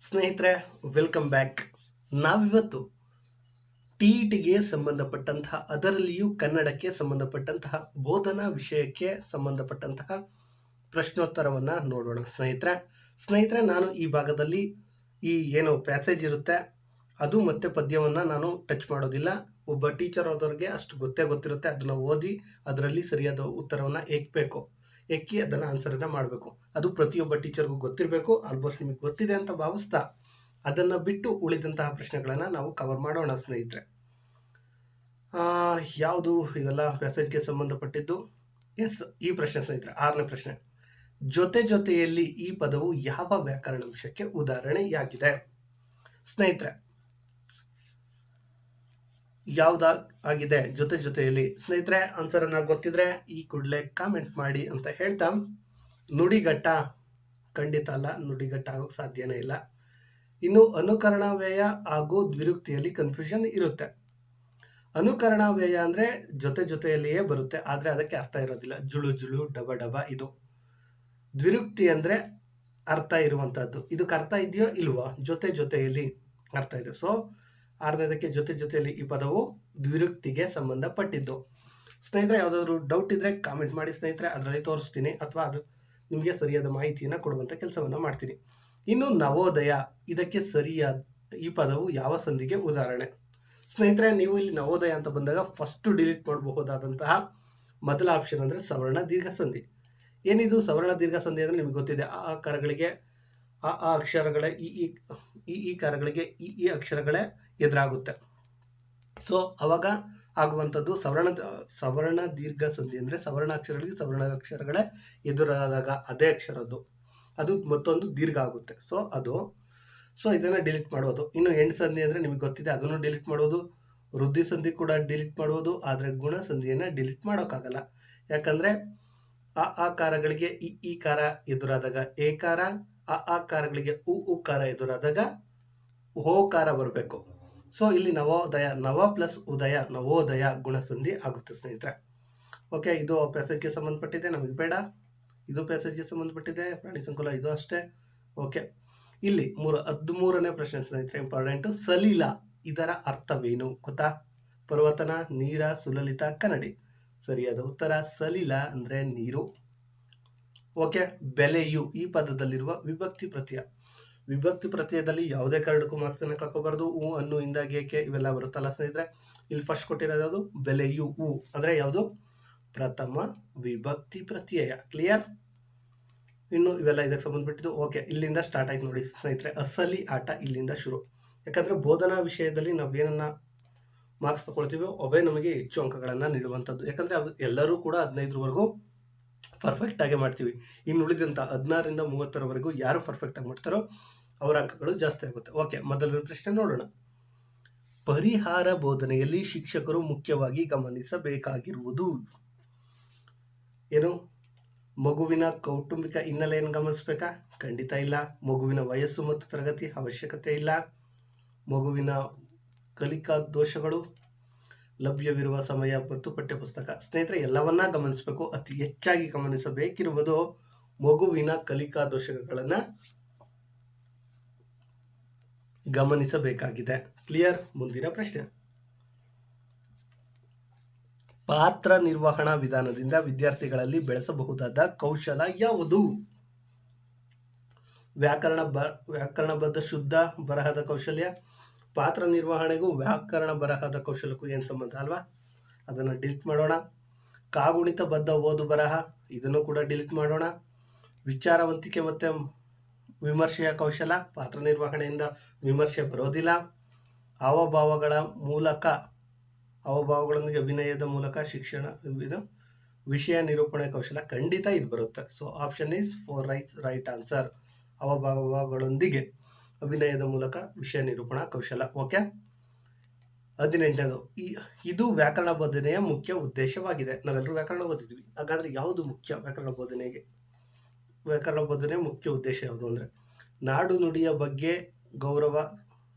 ಸ್ನೇಹಿತರೆ, welcome back. ನಾವಿವತ್ತು ಟಿಇಟಿಗೆ ಸಂಬಂಧಪಟ್ಟಂತಹ, ಅದರಲ್ಲಿಯೂ ಕನ್ನಡಕ್ಕೆ ಸಂಬಂಧಪಟ್ಟಂತಹ ಬೋಧನಾ ವಿಷಯಕ್ಕೆ ಸಂಬಂಧಪಟ್ಟಂತಹ ಪ್ರಶ್ನೋತ್ತರವನ್ನ ನೋಡೋಣ. ಸ್ನೇಹಿತರೆ, ನಾನು ಈ ಭಾಗದಲ್ಲಿ ಈ ಏನು ಪ್ಯಾಸೇಜ್ ಇರುತ್ತೆ ಅದು ಮತ್ತೆ ಪದ್ಯವನ್ನ ನಾನು ಟಚ್ ಮಾಡೋದಿಲ್ಲ. ಒಬ್ಬ ಟೀಚರ್ ಆದವ್ರಿಗೆ ಅಷ್ಟು ಗೊತ್ತಿರುತ್ತೆ. ಅದನ್ನ ಓದಿ ಅದರಲ್ಲಿ ಸರಿಯಾದ ಉತ್ತರವನ್ನ ಎಕ್ಕಿ ಅದನ್ನ ಆನ್ಸರ್ ಅನ್ನ ಮಾಡಬೇಕು. ಅದು ಪ್ರತಿಯೊಬ್ಬ ಟೀಚರ್ಗೂ ಗೊತ್ತಿರಬೇಕು. ಆಲ್ಮೋಸ್ಟ್ ನಿಮಗೆ ಗೊತ್ತಿದೆ ಅಂತ ಭಾವಿಸ್ತಾ ಅದನ್ನ ಬಿಟ್ಟು ಉಳಿದಂತಹ ಪ್ರಶ್ನೆಗಳನ್ನ ನಾವು ಕವರ್ ಮಾಡೋಣ. ಸ್ನೇಹಿತರೆ, ಯಾವುದು ಇವೆಲ್ಲ ಪ್ಯಾಸೇಜ್ಗೆ ಸಂಬಂಧಪಟ್ಟಿದ್ದು? ಎಸ್, ಈ ಪ್ರಶ್ನೆ ಸ್ನೇಹಿತರೆ, 6ನೇ ಪ್ರಶ್ನೆ. ಜೊತೆಯಲ್ಲಿ ಈ ಪದವು ಯಾವ ವ್ಯಾಕರಣಾಂಶಕ್ಕೆ ಉದಾಹರಣೆಯಾಗಿದೆ? ಸ್ನೇಹಿತರೆ, ಯಾವ್ದಾಗಿದೆ ಜೊತೆಯಲ್ಲಿ? ಸ್ನೇಹಿತರೆ, ಆನ್ಸರ್ ಅನ್ನ ಗೊತ್ತಿದ್ರೆ ಈ ಕೂಡಲೇ ಕಾಮೆಂಟ್ ಮಾಡಿ ಅಂತ ಹೇಳ್ತಾ, ನುಡಿಗಟ್ಟ ಖಂಡಿತ ಅಲ್ಲ, ನುಡಿಗಟ್ಟ ಆಗೋಕ್ ಸಾಧ್ಯನೇ ಇಲ್ಲ. ಇನ್ನು ಅನುಕರಣವ್ಯಯ ಹಾಗೂ ದ್ವಿರುಕ್ತಿಯಲ್ಲಿ ಕನ್ಫ್ಯೂಷನ್ ಇರುತ್ತೆ. ಅನುಕರಣವ್ಯಯ ಅಂದ್ರೆ ಜೊತೆಯಲ್ಲಿಯೇ ಬರುತ್ತೆ, ಆದ್ರೆ ಅದಕ್ಕೆ ಅರ್ಥ ಇರೋದಿಲ್ಲ. ಜುಳು ಡಬ ಇದು. ದ್ವಿರುಕ್ತಿ ಅಂದ್ರೆ ಅರ್ಥ ಇರುವಂತಹದ್ದು. ಇದಕ್ಕೆ ಅರ್ಥ ಇದೆಯೋ ಇಲ್ವೋ? ಜೊತೆಯಲ್ಲಿ ಅರ್ಥ ಇದೆ. ಸೊ 6ನೇದಕ್ಕೆ ಜೊತೆಯಲ್ಲಿ ಈ ಪದವು ದ್ವಿರುಕ್ತಿಗೆ ಸಂಬಂಧಪಟ್ಟಿದ್ದು. ಸ್ನೇಹಿತರೆ, ಯಾವ್ದಾದ್ರು ಡೌಟ್ ಇದ್ರೆ ಕಾಮೆಂಟ್ ಮಾಡಿ ಸ್ನೇಹಿತರೆ, ಅದರಲ್ಲಿ ತೋರಿಸ್ತೀನಿ ಅಥವಾ ಅದು ನಿಮ್ಗೆ ಸರಿಯಾದ ಮಾಹಿತಿಯನ್ನ ಕೊಡುವಂತ ಕೆಲಸವನ್ನ ಮಾಡ್ತೀನಿ. ಇನ್ನು ನವೋದಯ, ಇದಕ್ಕೆ ಸರಿಯಾದ ಈ ಪದವು ಯಾವ ಸಂಧಿಗೆ ಉದಾಹರಣೆ? ಸ್ನೇಹಿತರೆ, ನೀವು ಇಲ್ಲಿ ನವೋದಯ ಅಂತ ಬಂದಾಗ ಫಸ್ಟ್ ಡಿಲೀಟ್ ಮಾಡಬಹುದಾದಂತಹ ಮೊದಲ ಆಪ್ಷನ್ ಅಂದ್ರೆ ಸವರ್ಣ ದೀರ್ಘ ಸಂಧಿ. ಏನಿದು ಸವರ್ಣ ದೀರ್ಘ ಸಂಧಿ ಅಂದ್ರೆ ನಿಮ್ಗೆ ಗೊತ್ತಿದೆ. ಆ ಕಾರಗಳಿಗೆ ಆ ಅಕ್ಷರಗಳೇ ಈ ಕಾರಗಳಿಗೆ ಈ ಅಕ್ಷರಗಳೇ ಎದುರಾಗುತ್ತೆ. ಸೊ ಅವಾಗ ಆಗುವಂತದ್ದು ಸವರ್ಣ ದೀರ್ಘ ಸಂಧಿ ಅಂದ್ರೆ ಸವರ್ಣ ಅಕ್ಷರಗಳಿಗೆ ಸವರ್ಣ ಅಕ್ಷರಗಳೇ ಎದುರಾದಾಗ ಅದೇ ಅಕ್ಷರದ್ದು ಅದು ಮತ್ತೊಂದು ದೀರ್ಘ ಆಗುತ್ತೆ. ಸೊ ಇದನ್ನ ಡಿಲೀಟ್ ಮಾಡೋದು. ಇನ್ನು ಎಂಡ್ ಸಂಧಿ ಅಂದ್ರೆ ನಿಮ್ಗೆ ಗೊತ್ತಿದೆ, ಅದನ್ನು ಡಿಲೀಟ್ ಮಾಡೋದು. ವೃದ್ಧಿ ಸಂಧಿ ಕೂಡ ಡಿಲೀಟ್ ಮಾಡೋದು. ಆದ್ರೆ ಗುಣ ಸಂಧಿಯನ್ನ ಡಿಲೀಟ್ ಮಾಡೋಕ್ಕಾಗಲ್ಲ. ಯಾಕಂದ್ರೆ ಆ ಕಾರಗಳಿಗೆ ಈ ಕಾರ ಎದುರಾದಾಗ ಎ ಕಾರ, ಆ ಕಾರಗಳಿಗೆ ಉ ಕಾರ ಎದುರಾದಾಗ ಓಕಾರ ಬರಬೇಕು. ಸೊ ಇಲ್ಲಿ ನವೋದಯ, ನವ ಪ್ಲಸ್ ಉದಯ, ನವೋದಯ ಗುಣಸಂಧಿ ಆಗುತ್ತೆ ಸ್ನೇಹಿತರೆ. ಓಕೆ, ಇದು ಪ್ಯಾಸೇಜ್ಗೆ ಸಂಬಂಧಪಟ್ಟಿದೆ, ನಮಗೆ ಬೇಡ. ಇದು ಪ್ಯಾಸೇಜ್ಗೆ ಸಂಬಂಧಪಟ್ಟಿದೆ, ಪ್ರಾಣಿ ಸಂಕುಲ ಇದು ಅಷ್ಟೇ. ಓಕೆ, ಇಲ್ಲಿ 13ನೇ ಪ್ರಶ್ನೆ ಸ್ನೇಹಿತರೆ, ಇಂಪಾರ್ಟೆಂಟ್. ಸಲಿಲ, ಇದರ ಅರ್ಥವೇನು ಗೊತ್ತಾ? ಪರ್ವತನ, ನೀರ, ಸುಲಲಿತ, ಕನ್ನಡಿ. ಸರಿಯಾದ ಉತ್ತರ ಸಲಿಲ ಅಂದ್ರೆ ನೀರು. ಓಕೆ, ಬೆಲೆಯು, ಈ ಪದದಲ್ಲಿರುವ ವಿಭಕ್ತಿ ಪ್ರತ್ಯಯ. ವಿಭಕ್ತಿ ಪ್ರತ್ಯಯದಲ್ಲಿ ಯಾವುದೇ ಕರಡಕ್ಕೂ ಮಾರ್ಕ್ಸ್ ಅನ್ನ ಕಳ್ಕೋಬಾರದು. ಅನ್ನು, ಇಂದ, ಗೇಕೆ ಇವೆಲ್ಲ ಬರುತ್ತಲ್ಲ ಸ್ನೇಹಿತರೆ. ಇಲ್ಲಿ ಫಸ್ಟ್ ಕೊಟ್ಟಿರೋದು ಯಾವುದು? ಬೆಲೆಯು. ಅಂದ್ರೆ ಯಾವುದು? ಪ್ರಥಮ ವಿಭಕ್ತಿ ಪ್ರತ್ಯಯ. ಕ್ಲಿಯರ್? ಇನ್ನು ಇವೆಲ್ಲ ಇದಕ್ಕೆ ಸಂಬಂಧಪಟ್ಟಿದ್ದು. ಓಕೆ, ಇಲ್ಲಿಂದ ಸ್ಟಾರ್ಟ್ ಆಯ್ತು ನೋಡಿ ಸ್ನೇಹಿತರೆ. ಅಸಲಿ ಆಟ ಇಲ್ಲಿಂದ ಶುರು. ಯಾಕಂದ್ರೆ ಬೋಧನಾ ವಿಷಯದಲ್ಲಿ ನಾವೇನನ್ನ ಮಾರ್ಕ್ಸ್ ತಗೊಳ್ತೀವೋ ಅವೇ ನಮಗೆ ಹೆಚ್ಚು ಅಂಕಗಳನ್ನ ನೀಡುವಂತದ್ದು. ಯಾಕಂದ್ರೆ ಅದು ಎಲ್ಲರೂ ಕೂಡ 15ರವರೆಗೂ ಪರ್ಫೆಕ್ಟ್ ಆಗಿ ಮಾಡ್ತೀವಿ. ಇನ್ನು ಉಳಿದಂತ 16ರಿಂದ 30ರವರೆಗೂ ಯಾರು ಪರ್ಫೆಕ್ಟ್ ಆಗಿ ಮಾಡ್ತಾರೋ ಅವರ ಅಂಕಗಳು ಜಾಸ್ತಿ ಆಗುತ್ತೆ. ಓಕೆ, ಮೊದಲನೇ ಪ್ರಶ್ನೆ ನೋಡೋಣ. ಪರಿಹಾರ ಬೋಧನೆಯಲ್ಲಿ ಶಿಕ್ಷಕರು ಮುಖ್ಯವಾಗಿ ಗಮನಿಸಬೇಕಾಗಿರುವುದು ಏನು? ಮಗುವಿನ ಕೌಟುಂಬಿಕ ಹಿನ್ನೆಲೆಯನ್ನು ಗಮನಿಸಬೇಕಾ? ಖಂಡಿತ ಇಲ್ಲ. ಮಗುವಿನ ವಯಸ್ಸು ಮತ್ತು ತರಗತಿ ಅವಶ್ಯಕತೆ ಇಲ್ಲ. ಮಗುವಿನ ಕಲಿಕಾ ದೋಷಗಳು, ಲಭ್ಯವಿರುವ ಸಮಯ ಮತ್ತು ಪಠ್ಯಪುಸ್ತಕ. ಸ್ನೇಹಿತರೆ, ಎಲ್ಲವನ್ನ ಗಮನಿಸಬೇಕು. ಅತಿ ಹೆಚ್ಚಾಗಿ ಗಮನಿಸಬೇಕಿರುವುದು ಮಗುವಿನ ಕಲಿಕಾ ದೋಷಗಳನ್ನ ಗಮನಿಸಬೇಕಾಗಿದೆ. ಕ್ಲಿಯರ್? ಮುಂದಿನ ಪ್ರಶ್ನೆ. ಪಾತ್ರ ನಿರ್ವಹಣಾ ವಿಧಾನದಿಂದ ವಿದ್ಯಾರ್ಥಿಗಳಲ್ಲಿ ಬೆಳೆಸಬಹುದಾದ ಕೌಶಲ ಯಾವುದು? ವ್ಯಾಕರಣಬದ್ಧ ಶುದ್ಧ ಬರಹದ ಕೌಶಲ್ಯ. ಪಾತ್ರ ನಿರ್ವಹಣೆಗೂ ವ್ಯಾಕರಣ ಬರಹದ ಕೌಶಲ್ಯಕ್ಕೂ ಏನ್ ಸಂಬಂಧ ಅಲ್ವಾ? ಅದನ್ನ ಡಿಲೀಟ್ ಮಾಡೋಣ. ಕಾಗುಣಿತ ಬದ್ಧ ಓದು ಬರಹ, ಇದನ್ನು ಕೂಡ ಡಿಲೀಟ್ ಮಾಡೋಣ. ವಿಚಾರವಂತಿಕೆ ಮತ್ತೆ ವಿಮರ್ಶೆಯ ಕೌಶಲ, ಪಾತ್ರ ನಿರ್ವಹಣೆಯಿಂದ ವಿಮರ್ಶೆ ಬರೋದಿಲ್ಲ. ಅವಭಾವಗಳೊಂದಿಗೆ ಅಭಿನಯದ ಮೂಲಕ ಶಿಕ್ಷಣ ವಿಷಯ ನಿರೂಪಣೆ ಕೌಶಲ, ಖಂಡಿತ ಇದು ಬರುತ್ತೆ. So option is 4 right answer. ಅವಭಾವಗಳೊಂದಿಗೆ ಅಭಿನಯದ ಮೂಲಕ ವಿಷಯ ನಿರೂಪಣಾ ಕೌಶಲ. ಓಕೆ, 18ನೇದು. ಇದು ವ್ಯಾಕರಣ ಬೋಧನೆಯ ಮುಖ್ಯ ಉದ್ದೇಶವಾಗಿದೆ. ನಾವೆಲ್ಲರೂ ವ್ಯಾಕರಣ ಓದಿದ್ವಿ. ಹಾಗಾದ್ರೆ ಯಾವುದು ಮುಖ್ಯ ವ್ಯಾಕರಣ ಬೋಧನೆಗೆ? ವ್ಯಾಕರಣ ಬೋಧನೆಯ ಮುಖ್ಯ ಉದ್ದೇಶ ಯಾವುದು ಅಂದ್ರೆ ನಾಡು ನುಡಿಯ ಬಗ್ಗೆ ಗೌರವ,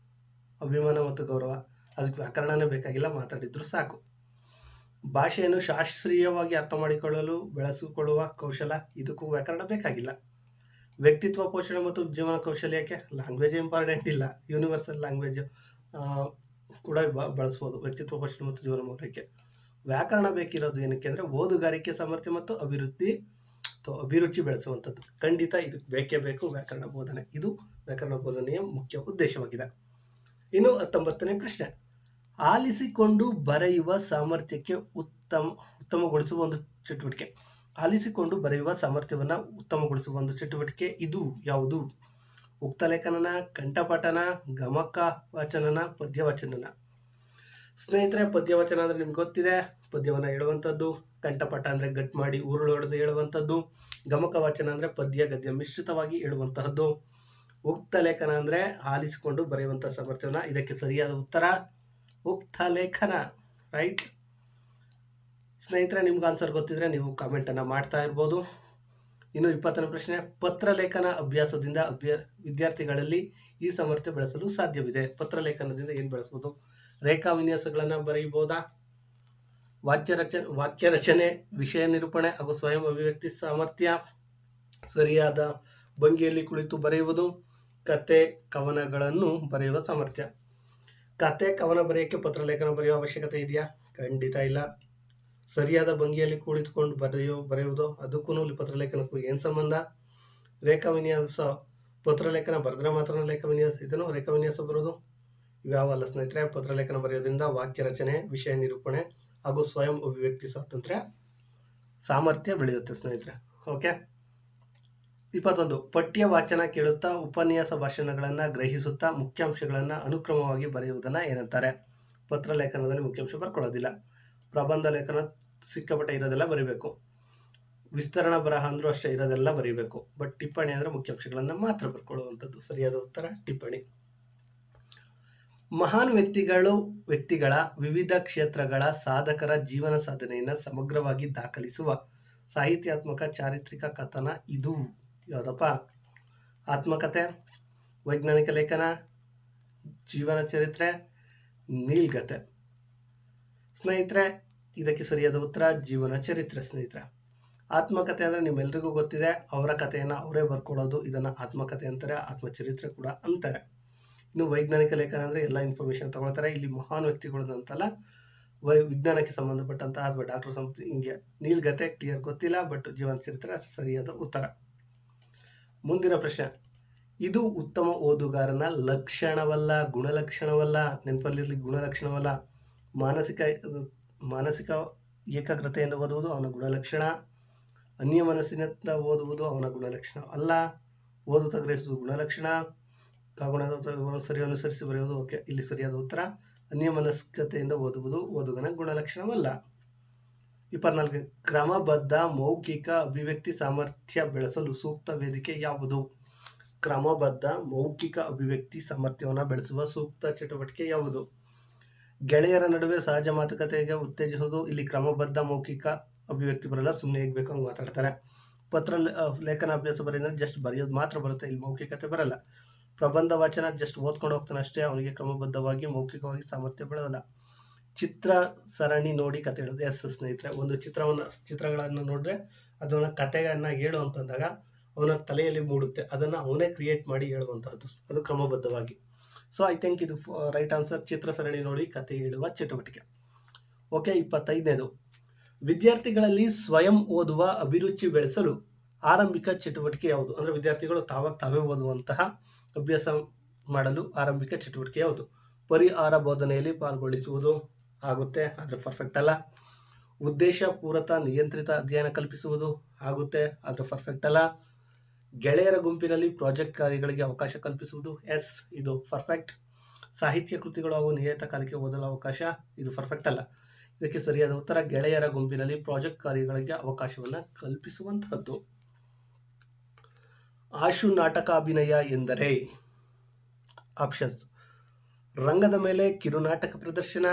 ಅಭಿಮಾನ ಮತ್ತು ಗೌರವ. ಅದಕ್ಕೆ ವ್ಯಾಕರಣನೇ ಬೇಕಾಗಿಲ್ಲ, ಮಾತಾಡಿದ್ರು ಸಾಕು. ಭಾಷೆಯನ್ನು ಶಾಸ್ತ್ರೀಯವಾಗಿ ಅರ್ಥ ಮಾಡಿಕೊಳ್ಳಲು ಬೆಳೆಸಿಕೊಳ್ಳುವ ಕೌಶಲ, ಇದಕ್ಕೂ ವ್ಯಾಕರಣ ಬೇಕಾಗಿಲ್ಲ. ವ್ಯಕ್ತಿತ್ವ ಪೋಷಣೆ ಮತ್ತು ಜೀವನ ಕೌಶಲ್ಯಕ್ಕೆ ಲ್ಯಾಂಗ್ವೇಜ್ ಇಂಪಾರ್ಟೆಂಟ್ ಇಲ್ಲ, ಯೂನಿವರ್ಸಲ್ ಲ್ಯಾಂಗ್ವೇಜ್ ಕೂಡ ಬಳಸ್ಬೋದು ವ್ಯಕ್ತಿತ್ವ ಪೋಷಣೆ ಮತ್ತು ಜೀವನ ಮೌಲ್ಯಕ್ಕೆ. ವ್ಯಾಕರಣ ಬೇಕಿರೋದು ಏನಕ್ಕೆ ಅಂದ್ರೆ ಓದುಗಾರಿಕೆ ಸಾಮರ್ಥ್ಯ ಮತ್ತು ಅಭಿರುಚಿ ಬೆಳೆಸುವಂಥದ್ದು. ಖಂಡಿತ ಇದು ಬೇಕೇ ಬೇಕು ವ್ಯಾಕರಣ ಬೋಧನೆ. ಇದು ವ್ಯಾಕರಣ ಬೋಧನೆಯ ಮುಖ್ಯ ಉದ್ದೇಶವಾಗಿದೆ. ಇನ್ನು 19ನೇ ಪ್ರಶ್ನೆ, ಆಲಿಸಿಕೊಂಡು ಬರೆಯುವ ಸಾಮರ್ಥ್ಯಕ್ಕೆ ಉತ್ತಮಗೊಳಿಸುವ ಒಂದು ಚಟುವಟಿಕೆ. ಆಲಿಸಿಕೊಂಡು ಬರೆಯುವ ಸಾಮರ್ಥ್ಯವನ್ನ ಉತ್ತಮಗೊಳಿಸುವ ಒಂದು ಚಟುವಟಿಕೆ ಇದು ಯಾವುದು? ಉಕ್ತಲೇಖನನ, ಕಂಠಪಠನ, ಗಮಕ ವಾಚನನ, ಪದ್ಯವಚನನ? ಸ್ನೇಹಿತರೆ, ಪದ್ಯವಚನ ಅಂದ್ರೆ ನಿಮ್ಗೆ ಗೊತ್ತಿದೆ, ಪದ್ಯವನ್ನ ಹೇಳುವಂಥದ್ದು. ಕಂಠಪಠ ಅಂದ್ರೆ ಗಟ್ ಮಾಡಿ ಉರುಳು ಹೊಡೆದು ಹೇಳುವಂಥದ್ದು. ಗಮಕ ವಾಚನ ಅಂದ್ರೆ ಪದ್ಯ ಗದ್ಯ ಮಿಶ್ರಿತವಾಗಿ ಹೇಳುವಂತಹದ್ದು. ಉಕ್ತ ಲೇಖನ ಅಂದ್ರೆ ಆಲಿಸಿಕೊಂಡು ಬರೆಯುವಂತಹ ಸಾಮರ್ಥ್ಯವನ್ನ. ಇದಕ್ಕೆ ಸರಿಯಾದ ಉತ್ತರ ಉಕ್ತ ಲೇಖನ. ರೈಟ್ ಸ್ನೇಹಿತರೆ, ನಿಮ್ಗೆ ಆನ್ಸರ್ ಗೊತ್ತಿದ್ರೆ ನೀವು ಕಾಮೆಂಟ್ ಅನ್ನ ಮಾಡ್ತಾ ಇರ್ಬೋದು. ಇನ್ನು 20ನೇ ಪ್ರಶ್ನೆ, ಪತ್ರ ಲೇಖನ ಅಭ್ಯಾಸದಿಂದ ವಿದ್ಯಾರ್ಥಿಗಳಲ್ಲಿ ಈ ಸಾಮರ್ಥ್ಯ ಬೆಳೆಸಲು ಸಾಧ್ಯವಿದೆ. ಪತ್ರ ಲೇಖನದಿಂದ ಏನ್ ಬೆಳೆಸಬಹುದು? ರೇಖಾ ವಿನ್ಯಾಸಗಳನ್ನ ಬರೆಯಬಹುದಾ? ವಾಕ್ಯ ರಚನೆ, ವಿಷಯ ನಿರೂಪಣೆ ಹಾಗೂ ಸ್ವಯಂ ಅಭಿವ್ಯಕ್ತಿ ಸಾಮರ್ಥ್ಯ, ಸರಿಯಾದ ಭಂಗಿಯಲ್ಲಿ ಕುಳಿತು ಬರೆಯುವುದು, ಕತೆ ಕವನಗಳನ್ನು ಬರೆಯುವ ಸಾಮರ್ಥ್ಯ. ಕತೆ ಕವನ ಬರೆಯಕ್ಕೆ ಪತ್ರಲೇಖನ ಬರೆಯುವ ಅವಶ್ಯಕತೆ ಇದೆಯಾ? ಖಂಡಿತ ಇಲ್ಲ. ಸರಿಯಾದ ಭಂಗಿಯಲ್ಲಿ ಕುಳಿತುಕೊಂಡು ಬರೆಯುವುದು, ಅದಕ್ಕೂ ಪತ್ರಲೇಖನಕ್ಕೂ ಏನ್ ಸಂಬಂಧ? ರೇಖಾ ವಿನ್ಯಾಸ, ಪತ್ರಲೇಖನ ಬರೆದ್ರೆ ಮಾತ್ರ ಲೇಖ ವಿನ್ಯಾಸ, ಇದನ್ನು ರೇಖಾ ವಿನ್ಯಾಸ ಬರೋದು ಇವ್ಯಾವಲ್ಲ ಸ್ನೇಹಿತರೆ. ಪತ್ರಲೇಖನ ಬರೆಯೋದ್ರಿಂದ ವಾಕ್ಯ ರಚನೆ, ವಿಷಯ ನಿರೂಪಣೆ ಹಾಗೂ ಸ್ವಯಂ ಅಭಿವ್ಯಕ್ತಿ ಸ್ವಾತಂತ್ರ್ಯ ಸಾಮರ್ಥ್ಯ ಬೆಳೆಯುತ್ತೆ ಸ್ನೇಹಿತರೆ. ಓಕೆ. 21, ಪಠ್ಯ ವಾಚನ ಕೇಳುತ್ತಾ ಉಪನ್ಯಾಸ ಭಾಷಣಗಳನ್ನ ಗ್ರಹಿಸುತ್ತಾ ಮುಖ್ಯಾಂಶಗಳನ್ನ ಅನುಕ್ರಮವಾಗಿ ಬರೆಯುವುದನ್ನ ಏನಂತಾರೆ? ಪತ್ರಲೇಖನದಲ್ಲಿ ಮುಖ್ಯಾಂಶ ಬರ್ಕೊಳ್ಳೋದಿಲ್ಲ. ಪ್ರಬಂಧ ಲೇಖನ ಸಿಕ್ಕಾಪಟ್ಟೆ ಇರೋದೆಲ್ಲ ಬರಿಬೇಕು. ವಿಸ್ತರಣಾ ಬರಹ ಅಂದ್ರೂ ಅಷ್ಟೇ ಇರೋದೆಲ್ಲ ಬರಿಬೇಕು. ಬಟ್ ಟಿಪ್ಪಣಿ ಅಂದ್ರೆ ಮುಖ್ಯಾಂಶಗಳನ್ನ ಮಾತ್ರ ಬರ್ಕೊಳ್ಳುವಂಥದ್ದು. ಸರಿಯಾದ ಉತ್ತರ ಟಿಪ್ಪಣಿ. ಮಹಾನ್ ವ್ಯಕ್ತಿಗಳ ವಿವಿಧ ಕ್ಷೇತ್ರಗಳ ಸಾಧಕರ ಜೀವನ ಸಾಧನೆಯನ್ನ ಸಮಗ್ರವಾಗಿ ದಾಖಲಿಸುವ ಸಾಹಿತ್ಯಾತ್ಮಕ ಚಾರಿತ್ರಿಕ ಕಥನ ಇದು ಯಾವ್ದಪ್ಪ? ಆತ್ಮಕಥೆ, ವೈಜ್ಞಾನಿಕ ಲೇಖನ, ಜೀವನ ಚರಿತ್ರೆ, ನೀಲ್ಗತೆ. ಸ್ನೇಹಿತರೆ, ಇದಕ್ಕೆ ಸರಿಯಾದ ಉತ್ತರ ಜೀವನ ಚರಿತ್ರೆ. ಸ್ನೇಹಿತರೆ, ಆತ್ಮಕಥೆ ಅಂದ್ರೆ ನಿಮ್ಮೆಲ್ರಿಗೂ ಗೊತ್ತಿದೆ, ಅವರ ಕಥೆಯನ್ನ ಅವರೇ ಬರ್ಕೊಳ್ಳೋದು, ಇದನ್ನ ಆತ್ಮಕಥೆ ಅಂತಾರೆ, ಆತ್ಮಚರಿತ್ರೆ ಕೂಡ ಅಂತಾರೆ. ಇನ್ನು ವೈಜ್ಞಾನಿಕ ಲೇಖನ ಅಂದ್ರೆ ಎಲ್ಲ ಇನ್ಫಾರ್ಮೇಶನ್ ತಗೊಳ್ತಾರೆ. ಇಲ್ಲಿ ಮಹಾನ್ ವ್ಯಕ್ತಿಗಳು ಅಂತಲ್ಲ, ವಿಜ್ಞಾನಕ್ಕೆ ಸಂಬಂಧಪಟ್ಟಂತಹ ಅಥವಾ ಡಾಕ್ಟರ್ ಹಿಂಗೆ. ನೀಲ್ಗತೆ ಕ್ಲಿಯರ್ ಗೊತ್ತಿಲ್ಲ, ಬಟ್ ಜೀವನ ಚರಿತ್ರೆ ಸರಿಯಾದ ಉತ್ತರ. ಮುಂದಿನ ಪ್ರಶ್ನೆ, ಇದು ಉತ್ತಮ ಓದುಗಾರನ ಲಕ್ಷಣವಲ್ಲ, ಗುಣಲಕ್ಷಣವಲ್ಲ. ನೆನಪಲ್ಲಿರ್ಲಿ, ಗುಣಲಕ್ಷಣವಲ್ಲ. ಮಾನಸಿಕ ಏಕಾಗ್ರತೆಯಿಂದ ಓದುವುದು ಅವನ ಗುಣಲಕ್ಷಣ. ಅನ್ಯ ಮನಸ್ಸಿನಿಂದ ಓದುವುದು ಅವನ ಗುಣಲಕ್ಷಣ ಅಲ್ಲ. ಓದುತ್ತಾ ಗ್ರಹಿಸುವುದು ಗುಣಲಕ್ಷಣ. ಸರಿ ಅನುಸರಿಸಿ ಬರೆಯುವುದು. ಓಕೆ, ಇಲ್ಲಿ ಸರಿಯಾದ ಉತ್ತರ ಅನ್ಯ ಮನಸ್ಕತೆಯಿಂದ ಓದುವುದು ಓದುಗನ ಗುಣಲಕ್ಷಣವಲ್ಲ. 24, ಕ್ರಮಬದ್ಧ ಮೌಖಿಕ ಅಭಿವ್ಯಕ್ತಿ ಸಾಮರ್ಥ್ಯ ಬೆಳೆಸಲು ಸೂಕ್ತ ವೇದಿಕೆ ಯಾವುದು? ಕ್ರಮಬದ್ಧ ಮೌಖಿಕ ಅಭಿವ್ಯಕ್ತಿ ಸಾಮರ್ಥ್ಯವನ್ನು ಬೆಳೆಸುವ ಸೂಕ್ತ ಚಟುವಟಿಕೆ ಯಾವುದು? ಗೆಳೆಯರ ನಡುವೆ ಸಹಜ ಮಾತುಕತೆಗೆ ಉತ್ತೇಜಿಸುವುದು. ಇಲ್ಲಿ ಕ್ರಮಬದ್ಧ ಮೌಖಿಕ ಅಭಿವ್ಯಕ್ತಿ ಬರಲ್ಲ, ಸುಮ್ಮನೆ ಹೇಗ್ ಬೇಕು ಹಂಗೆ ಮಾತಾಡ್ತಾರೆ. ಪತ್ರ ಲೇಖನ ಅಭ್ಯಾಸ ಬರೆಯೋದ್ರೆ ಜಸ್ಟ್ ಬರೆಯೋದು ಮಾತ್ರ ಬರುತ್ತೆ, ಇಲ್ಲಿ ಮೌಖಿಕತೆ ಬರಲ್ಲ. ಪ್ರಬಂಧ ವಾಚನ ಜಸ್ಟ್ ಓದ್ಕೊಂಡು ಹೋಗ್ತಾನೆ ಅಷ್ಟೇ, ಅವನಿಗೆ ಕ್ರಮಬದ್ಧವಾಗಿ ಮೌಖಿಕವಾಗಿ ಸಾಮರ್ಥ್ಯ ಬೆಳೆಯಲ್ಲ. ಚಿತ್ರ ಸರಣಿ ನೋಡಿ ಕತೆ ಹೇಳೋದು. ಎಸ್ ಸ್ನೇಹಿತರೆ, ಒಂದು ಚಿತ್ರಗಳನ್ನು ನೋಡಿದ್ರೆ ಅದನ್ನ ಕಥೆಯನ್ನ ಹೇಳು ಅಂತಂದಾಗ ಅವನ ತಲೆಯಲ್ಲಿ ಮೂಡುತ್ತೆ, ಅದನ್ನ ಅವನೇ ಕ್ರಿಯೇಟ್ ಮಾಡಿ ಹೇಳುವಂತಹದ್ದು, ಅದು ಕ್ರಮಬದ್ಧವಾಗಿ. ಸೊ ಐ ಥಿಂಕ್ ಇದು ರೈಟ್ ಆನ್ಸರ್, ಚಿತ್ರ ಸರಣಿ ನೋಡಿ ಕತೆ ಹೇಳುವ ಚಟುವಟಿಕೆ. ಓಕೆ. 25ನೇದು, ವಿದ್ಯಾರ್ಥಿಗಳಲ್ಲಿ ಸ್ವಯಂ ಓದುವ ಅಭಿರುಚಿ ಬೆಳೆಸಲು ಆರಂಭಿಕ ಚಟುವಟಿಕೆ ಯಾವುದು? ಅಂದ್ರೆ ವಿದ್ಯಾರ್ಥಿಗಳು ತಾವೇ ಓದುವಂತಹ ಅಭ್ಯಾಸ ಮಾಡಲು ಆರಂಭಿಕ ಚಟುವಟಿಕೆ ಯಾವುದು? ಪರಿಹಾರ ಬೋಧನೆಯಲ್ಲಿ ಪಾಲ್ಗೊಳಿಸುವುದು ಆಗುತ್ತೆ, ಆದ್ರೆ ಪರ್ಫೆಕ್ಟ್ ಅಲ್ಲ. ಉದ್ದೇಶ ಪೂರಕ ನಿಯಂತ್ರಿತ ಅಧ್ಯಯನ ಕಲ್ಪಿಸುವುದು ಆಗುತ್ತೆ, ಆದ್ರೆ ಪರ್ಫೆಕ್ಟ್ ಅಲ್ಲ. ಗೆಳೆಯರ ಗುಂಪಿನಲ್ಲಿ ಪ್ರಾಜೆಕ್ಟ್ ಕಾರ್ಯಗಳಿಗೆ ಅವಕಾಶ ಕಲ್ಪಿಸುವುದು. ಎಸ್, ಇದು ಪರ್ಫೆಕ್ಟ್. ಸಾಹಿತ್ಯ ಕೃತಿಗಳು ಹಾಗೂ ನಿಯತಕಾಲಿಕೆ ಓದಲು ಅವಕಾಶ, ಇದು ಪರ್ಫೆಕ್ಟ್ ಅಲ್ಲ. ಇದಕ್ಕೆ ಸರಿಯಾದ ಉತ್ತರ ಗೆಳೆಯರ ಗುಂಪಿನಲ್ಲಿ ಪ್ರಾಜೆಕ್ಟ್ ಕಾರ್ಯಗಳಿಗೆ ಅವಕಾಶವನ್ನ ಕಲ್ಪಿಸುವಂತಹದ್ದು. ಆಶು ನಾಟಕ ಅಭಿನಯ ಎಂದರೆ? ಆಪ್ಷನ್ಸ್: ರಂಗದ ಮೇಲೆ ಕಿರುನಾಟಕ ಪ್ರದರ್ಶನ,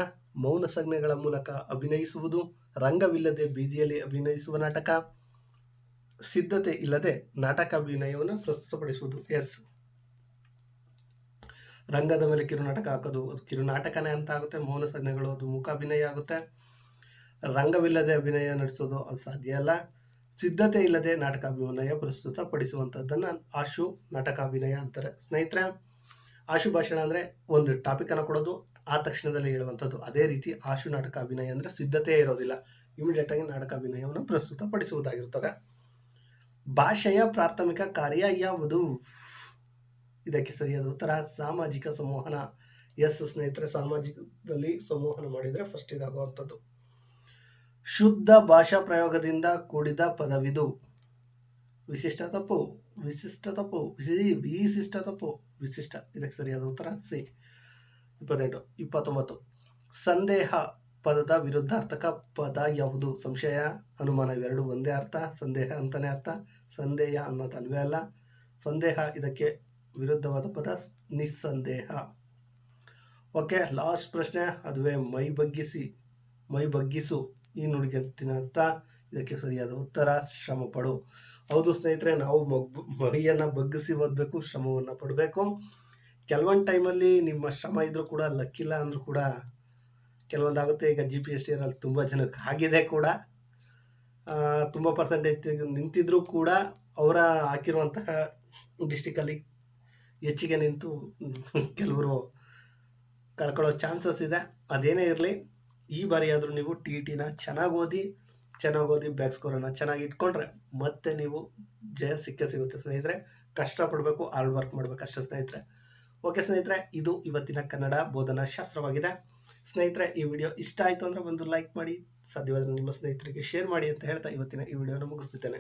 ಮೌನ ಸಂಜ್ಞೆಗಳ ಮೂಲಕ ಅಭಿನಯಿಸುವುದು, ರಂಗವಿಲ್ಲದೆ ಬೀದಿಯಲ್ಲಿ ಅಭಿನಯಿಸುವ ನಾಟಕ, ಸಿದ್ಧತೆ ಇಲ್ಲದೆ ನಾಟಕ ಅಭಿನಯವನ್ನು ಪ್ರಸ್ತುತಪಡಿಸುವುದು. ಎಸ್, ರಂಗದ ಮೇಲೆ ಕಿರುನಾಟಕ ಹಾಕೋದು ಅದು ಕಿರುನಾಟಕನೇ ಅಂತ ಆಗುತ್ತೆ. ಮೌನ ಸಂಜ್ಞೆಗಳು ಅದು ಮೂಕಾಭಿನಯ ಆಗುತ್ತೆ. ರಂಗವಿಲ್ಲದೆ ಅಭಿನಯ ನಡೆಸೋದು ಅದು ಸಾಧ್ಯ ಅಲ್ಲ. ಸಿದ್ಧತೆ ಇಲ್ಲದೆ ನಾಟಕಾಭಿನಯ ಪ್ರಸ್ತುತ ಪಡಿಸುವಂತದ್ದನ್ನ ಆಶು ನಾಟಕಾಭಿನಯ ಅಂತಾರೆ ಸ್ನೇಹಿತರೆ. ಆಶು ಭಾಷಣ ಅಂದ್ರೆ ಒಂದು ಟಾಪಿಕ್ ಅನ್ನ ಕೊಡೋದು ಆ ತಕ್ಷಣದಲ್ಲಿ ಹೇಳುವಂಥದ್ದು. ಅದೇ ರೀತಿ ಆಶು ನಾಟಕಾಭಿನಯ ಅಂದ್ರೆ ಸಿದ್ಧತೆ ಇರೋದಿಲ್ಲ, ಇಮಿಡಿಯೇಟ್ ಆಗಿ ನಾಟಕಾಭಿನಯವನ್ನು ಪ್ರಸ್ತುತ ಪಡಿಸುವುದಾಗಿರುತ್ತದೆ. ಭಾಷೆಯ ಪ್ರಾಥಮಿಕ ಕಾರ್ಯ ಯಾವುದು? ಇದಕ್ಕೆ ಸರಿಯಾದ ಉತ್ತರ ಸಾಮಾಜಿಕ ಸಂವಹನ. ಎಸ್ ಸ್ನೇಹಿತರೆ, ಸಾಮಾಜಿಕದಲ್ಲಿ ಸಂವಹನ ಮಾಡಿದ್ರೆ ಫಸ್ಟ್ ಇದಾಗುವಂಥದ್ದು. ಶುದ್ಧ ಭಾಷಾ ಪ್ರಯೋಗದಿಂದ ಕೂಡಿದ ಪದವಿದು. ವಿಶಿಷ್ಟ ತಪ್ಪು, ವಿಶಿಷ್ಟ ತಪ್ಪು, ವಿಶಿಷ್ಟ ತಪ್ಪು, ವಿಶಿಷ್ಟ. ಇದಕ್ಕೆ ಸರಿಯಾದ ಉತ್ತರ ಸಿ. 28. 29. ಸಂದೇಹ ಪದದ ವಿರುದ್ಧಾರ್ಥಕ ಪದ ಯಾವುದು? ಸಂಶಯ, ಅನುಮಾನ ಇವೆರಡು ಒಂದೇ ಅರ್ಥ, ಸಂದೇಹ ಅಂತಾನೆ ಅರ್ಥ, ಸಂದೇಹ ಅನ್ನೋದಲ್ವೇ ಅಲ್ಲ. ಸಂದೇಹ ಇದಕ್ಕೆ ವಿರುದ್ಧವಾದ ಪದ ನಿಸ್ಸಂದೇಹ. ಓಕೆ, ಲಾಸ್ಟ್ ಪ್ರಶ್ನೆ, ಅದುವೇ ಮೈ ಬಗ್ಗಿಸಿ, ಮೈ ಬಗ್ಗಿಸು ಈ ನುಡಿಗಟ್ಟಿನ ಅರ್ಥ. ಇದಕ್ಕೆ ಸರಿಯಾದ ಉತ್ತರ ಶ್ರಮ ಪಡು. ಹೌದು ಸ್ನೇಹಿತರೆ, ನಾವು ಮೈಯನ್ನ ಬಗ್ಗಿಸಿ ಓದ್ಬೇಕು, ಶ್ರಮವನ್ನ ಪಡಬೇಕು. ಕೆಲವೊಂದು ಟೈಮಲ್ಲಿ ನಿಮ್ಮ ಶ್ರಮ ಇದ್ರೂ ಕೂಡ ಲಕ್ಕಿಲ್ಲ ಅಂದ್ರೂ ಕೂಡ ಕೆಲವೊಂದಾಗುತ್ತೆ. ಈಗ GPSC ಅಲ್ಲಿ ತುಂಬಾ ಜನಕ್ಕೆ ಆಗಿದೆ ಕೂಡ, ತುಂಬಾ ಪರ್ಸೆಂಟೇಜ್ ನಿಂತಿದ್ರು ಕೂಡ ಅವರ ಹಾಕಿರುವಂತಹ ಡಿಸ್ಟಿಕ್ ಅಲ್ಲಿ ಹೆಚ್ಚಿಗೆ ನಿಂತು ಕೆಲವರು ಕಳ್ಕೊಳ್ಳೋ ಚಾನ್ಸಸ್ ಇದೆ. ಅದೇನೇ ಇರಲಿ, ಈ ಬಾರಿ ಆದ್ರೂ ನೀವು TET ನ ಚೆನ್ನಾಗಿ ಓದಿ ಬ್ಯಾಕ್ ಸ್ಕೋರ್ ಅನ್ನ ಚೆನ್ನಾಗಿ ಇಟ್ಕೊಂಡ್ರೆ ಮತ್ತೆ ನೀವು ಜಯ ಸಿಗುತ್ತೆ ಸ್ನೇಹಿತರೆ. ಕಷ್ಟ ಪಡ್ಬೇಕು, ಹಾರ್ಡ್ ವರ್ಕ್ ಮಾಡ್ಬೇಕು ಅಷ್ಟೇ ಸ್ನೇಹಿತರೆ. ಓಕೆ ಸ್ನೇಹಿತರೆ, ಇದು ಇವತ್ತಿನ ಕನ್ನಡ ಬೋಧನಾ ಶಾಸ್ತ್ರವಾಗಿದೆ. ಸ್ನೇಹಿತರೆ, ಈ ವಿಡಿಯೋ ಇಷ್ಟ ಆಯ್ತು ಅಂದ್ರೆ ಒಂದು ಲೈಕ್ ಮಾಡಿ, ಸಾಧ್ಯವಾದ್ರೆ ನಿಮ್ಮ ಸ್ನೇಹಿತರಿಗೆ ಶೇರ್ ಮಾಡಿ ಅಂತ ಹೇಳ್ತಾ ಇವತ್ತಿನ ಈ ವಿಡಿಯೋನ ಮುಗಿಸ್ತಿದ್ದೇನೆ.